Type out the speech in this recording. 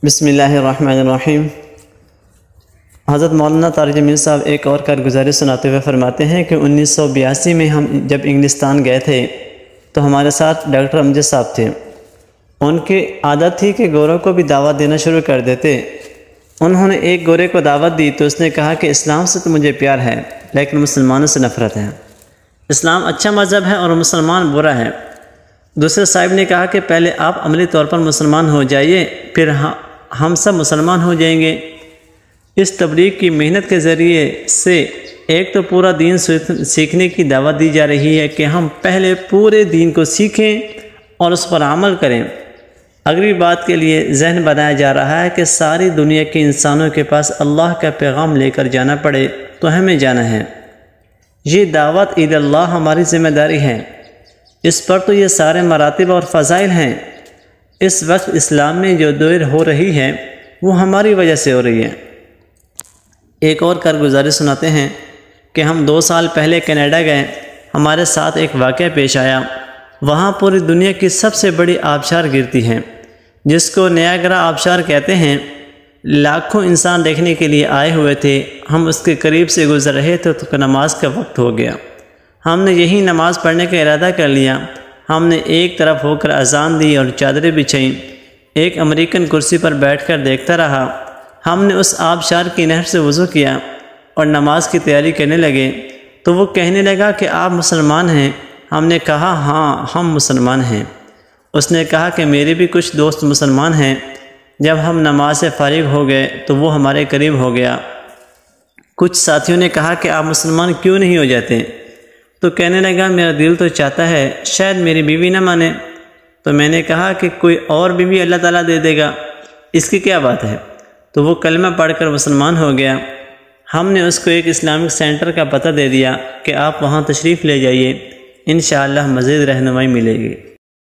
بسم اللہ الرحمن الرحیم۔ حضرت مولانا طارق جمیل صاحب ایک اور کارگزاری سناتے ہوئے فرماتے ہیں کہ 1982 میں ہم جب انگلستان گئے تھے تو ہمارے ساتھ ڈاکٹر امجد صاحب تھے۔ ان کی عادت تھی کہ گوروں کو بھی دعوت دینا شروع کر دیتے۔ انہوں نے ایک گورے کو دعوت دی تو اس نے کہا کہ اسلام سے تو مجھے پیار ہے لیکن مسلمانوں سے نفرت ہے۔ اسلام اچھا مذہب ہے اور مسلمان برا ہے۔ دوسرے صاحب نے کہا کہ پہلے آپ عملی طور پر مسلمان ہو جائیے پھر ہم سب مسلمان ہو جائیں گے۔ اس تبلیغ کی محنت کے ذریعے سے ایک تو پورا دین سیکھنے کی دعوت دی جا رہی ہے کہ ہم پہلے پورے دین کو سیکھیں اور اس پر عمل کریں۔ اگلی بات کے لیے ذہن بنایا جا رہا ہے کہ ساری دنیا کے انسانوں کے پاس اللہ کا پیغام لے کر جانا پڑے تو ہمیں جانا ہے۔ یہ دعوت عید اللہ ہماری ذمہ داری ہے۔ اس پر تو یہ سارے مراتب اور فضائل ہیں۔ اس وقت اسلام میں جو دیر ہو رہی ہے وہ ہماری وجہ سے ہو رہی ہے۔ ایک اور کارگزاری سناتے ہیں کہ ہم 2 سال پہلے کینیڈا گئے۔ ہمارے ساتھ ایک واقعہ پیش آیا۔ وہاں پوری دنیا کی سب سے بڑی آبشار گرتی ہے جس کو نیاگرا آبشار کہتے ہیں۔ لاکھوں انسان دیکھنے کے لیے آئے ہوئے تھے۔ ہم اس کے قریب سے گزر رہے تھے تو نماز کا وقت ہو گیا۔ ہم نے یہی نماز پڑھنے کا ارادہ کر لیا۔ ہم نے ایک طرف ہو کر اذان دی اور چادریں بچھائیں۔ ایک امریکن کرسی پر بیٹھ کر دیکھتا رہا۔ ہم نے اس آبشار کی نہر سے وضو کیا اور نماز کی تیاری کرنے لگے تو وہ کہنے لگا کہ آپ مسلمان ہیں؟ ہم نے کہا ہاں ہم مسلمان ہیں۔ اس نے کہا کہ میرے بھی کچھ دوست مسلمان ہیں۔ جب ہم نماز سے فارغ ہو گئے تو وہ ہمارے قریب ہو گیا۔ کچھ ساتھیوں نے کہا کہ آپ مسلمان کیوں نہیں ہو جاتے؟ تو کہنے لگا میرا دل تو چاہتا ہے شاید میری بیوی نہ مانے۔ تو میں نے کہا کہ کوئی اور بیوی اللہ تعالیٰ دے دے گا، اس کی کیا بات ہے؟ تو وہ کلمہ پڑھ کر مسلمان ہو گیا۔ ہم نے اس کو ایک اسلامک سینٹر کا پتہ دے دیا کہ آپ وہاں تشریف لے جائیے، انشاءاللہ مزید رہنمائی ملے گی۔